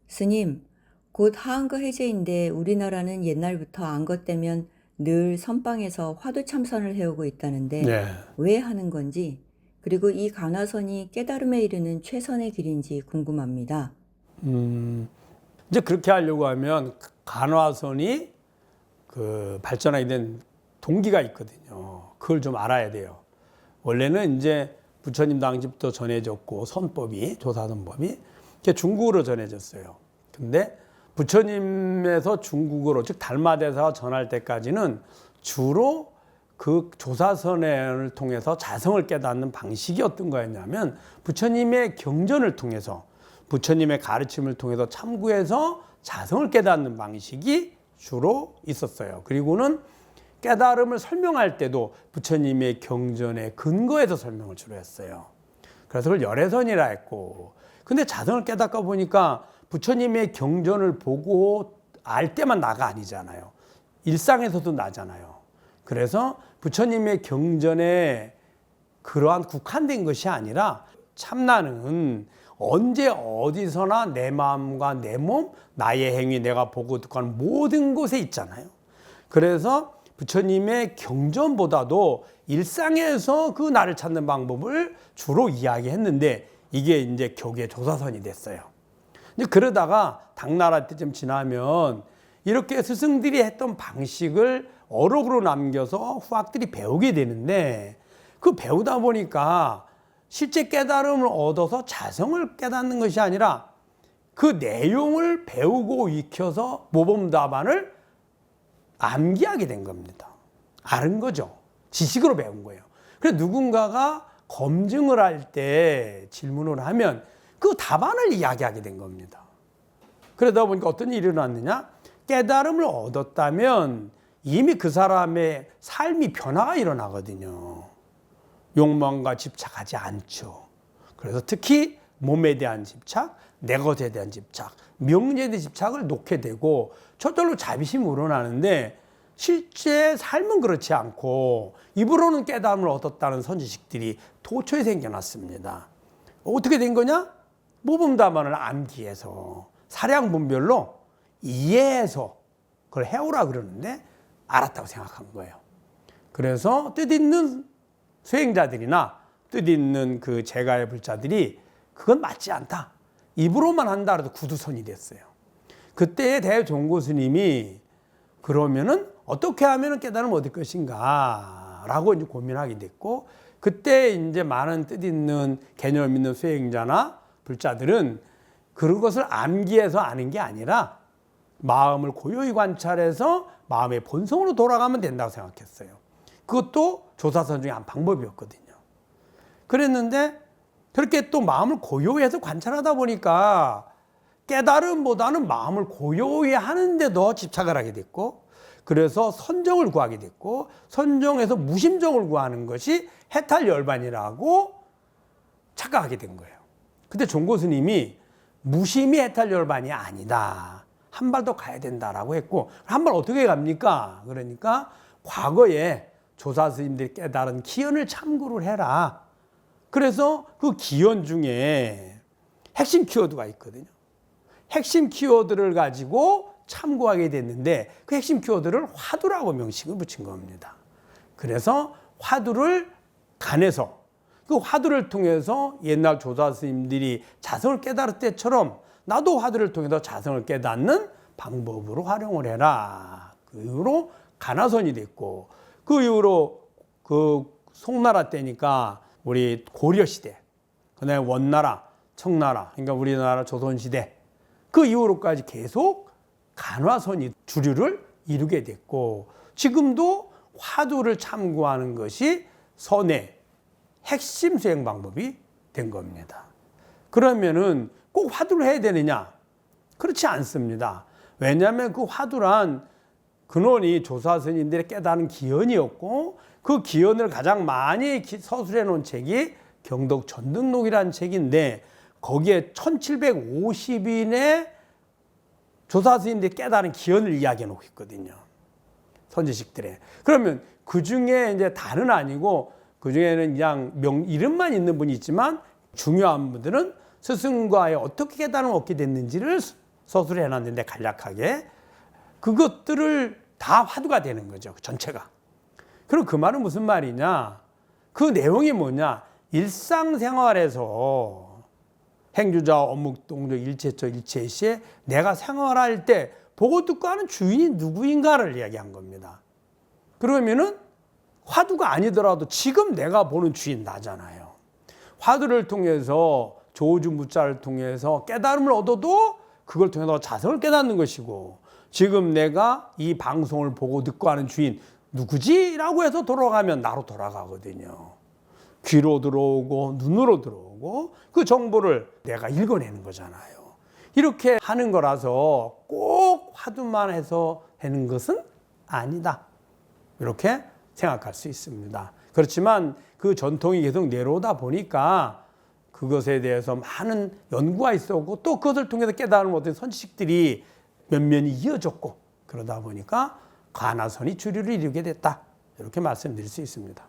스님, 곧 하한거 해제인데 우리나라는 옛날부터 안거 때면 늘 선방에서 화두 참선을 해오고 있다는데 네. 왜 하는 건지, 그리고 이 간화선이 깨달음에 이르는 최선의 길인지 궁금합니다. 이제 그렇게 하려고 하면 간화선이 발전하게 된 동기가 있거든요. 그걸 좀 알아야 돼요. 원래는 이제 부처님 당시부터 전해졌고 선법이 조사선법이 이게 중국어로 전해졌어요. 근데 부처님에서 중국어로 즉 달마대사가 전할 때까지는 주로 그 조사선을 통해서 자성을 깨닫는 방식이 어떤 거였냐면 부처님의 경전을 통해서 부처님의 가르침을 통해서 참고해서 자성을 깨닫는 방식이 주로 있었어요. 그리고는 깨달음을 설명할 때도 부처님의 경전의 근거에서 설명을 주로 했어요. 그래서 그걸 열애선이라 했고, 근데 자성을 깨닫다 보니까 부처님의 경전을 보고 알 때만 나가 아니잖아요. 일상에서도 나잖아요. 그래서 부처님의 경전에 그러한 국한된 것이 아니라 참나는 언제 어디서나 내 마음과 내 몸, 나의 행위, 내가 보고 듣고 하는 모든 곳에 있잖아요. 그래서 부처님의 경전보다도 일상에서 그 나를 찾는 방법을 주로 이야기했는데 이게 이제 교계 조사선이 됐어요. 이제 그러다가 당나라 때쯤 지나면 이렇게 스승들이 했던 방식을 어록으로 남겨서 후학들이 배우게 되는데 그 배우다 보니까 실제 깨달음을 얻어서 자성을 깨닫는 것이 아니라 그 내용을 배우고 익혀서 모범답안을 암기하게 된 겁니다. 아는 거죠. 지식으로 배운 거예요. 그래서 누군가가 검증을 할 때 질문을 하면 그 답안을 이야기하게 된 겁니다. 그러다 보니까 어떤 일이 일어났느냐? 깨달음을 얻었다면 이미 그 사람의 삶이 변화가 일어나거든요. 욕망과 집착하지 않죠. 그래서 특히 몸에 대한 집착, 내 것에 대한 집착, 명예에 대한 집착을 놓게 되고 저절로 자비심이 우러나는데 실제 삶은 그렇지 않고 입으로는 깨달음을 얻었다는 선지식들이 도처에 생겨났습니다. 어떻게 된 거냐? 모범답안을 암기해서 사량분별로 이해해서 그걸 해오라 그러는데 알았다고 생각한 거예요. 그래서 뜻있는 수행자들이나 뜻있는 그 재가의 불자들이 그건 맞지 않다. 입으로만 한다 그래도 구두선이 됐어요. 그때 대종고 스님이 그러면은 어떻게 하면 깨달음을 얻을 것인가 라고 이제 고민하게 됐고, 그때 이제 많은 뜻있는 개념 있는 수행자나 불자들은 그것을 암기해서 아는 게 아니라 마음을 고요히 관찰해서 마음의 본성으로 돌아가면 된다고 생각했어요. 그것도 조사선 중에 한 방법이었거든요. 그랬는데 그렇게 또 마음을 고요히 해서 관찰하다 보니까 깨달음보다는 마음을 고요히 하는데 더 집착을 하게 됐고, 그래서 선정을 구하게 됐고, 선정에서 무심정을 구하는 것이 해탈열반이라고 착각하게 된 거예요. 근데 종고 스님이 무심이 해탈열반이 아니다. 한 발 더 가야 된다라고 했고, 한 발 어떻게 갑니까? 그러니까 과거에 조사 스님들이 깨달은 기연을 참고를 해라. 그래서 그 기연 중에 핵심 키워드가 있거든요. 핵심 키워드를 가지고 참고하게 됐는데 그 핵심 키워드를 화두라고 명칭을 붙인 겁니다. 그래서 화두를 간에서 그 화두를 통해서 옛날 조사 스님들이 자성을 깨달을 때처럼 나도 화두를 통해서 자성을 깨닫는 방법으로 활용을 해라. 그 이후로 간화선이 됐고, 그 이후로 그 송나라 때니까 우리 고려시대, 그다음에 원나라, 청나라, 그러니까 우리나라 조선시대, 그 이후로까지 계속 간화선이 주류를 이루게 됐고, 지금도 화두를 참고하는 것이 선의 핵심 수행 방법이 된 겁니다. 그러면은 꼭 화두를 해야 되느냐? 그렇지 않습니다. 왜냐하면 그 화두란 근원이 조사 스님들의 깨달은 기연이었고, 그 기연을 가장 많이 서술해 놓은 책이 경덕 전등록이라는 책인데 거기에 1750인의 조사 스님들이 깨달은 기연을 이야기해 놓고 있거든요. 선지식들의. 그러면 그 중에 이제 다는 아니고 그 중에는 그냥 이름만 있는 분이 있지만 중요한 분들은 스승과의 어떻게 깨달음을 얻게 됐는지를 서술을 해놨는데 간략하게 그것들을 다 화두가 되는 거죠. 전체가. 그럼 그 말은 무슨 말이냐? 그 내용이 뭐냐? 일상생활에서 행주자, 어묵, 동조, 일체처, 일체시에 내가 생활할 때 보고 듣고 하는 주인이 누구인가를 이야기한 겁니다. 그러면은 화두가 아니더라도 지금 내가 보는 주인 나잖아요. 화두를 통해서 조주 무자를 통해서 깨달음을 얻어도 그걸 통해서 자성을 깨닫는 것이고, 지금 내가 이 방송을 보고 듣고 하는 주인 누구지? 라고 해서 돌아가면 나로 돌아가거든요. 귀로 들어오고 눈으로 들어오고 그 정보를 내가 읽어내는 거잖아요. 이렇게 하는 거라서 꼭 화두만 해서 되는 것은 아니다. 이렇게 생각할 수 있습니다. 그렇지만 그 전통이 계속 내려오다 보니까 그것에 대해서 많은 연구가 있었고 또 그것을 통해서 깨달은 어떤 선지식들이 면면이 이어졌고, 그러다 보니까 가나선이 주류를 이루게 됐다. 이렇게 말씀드릴 수 있습니다.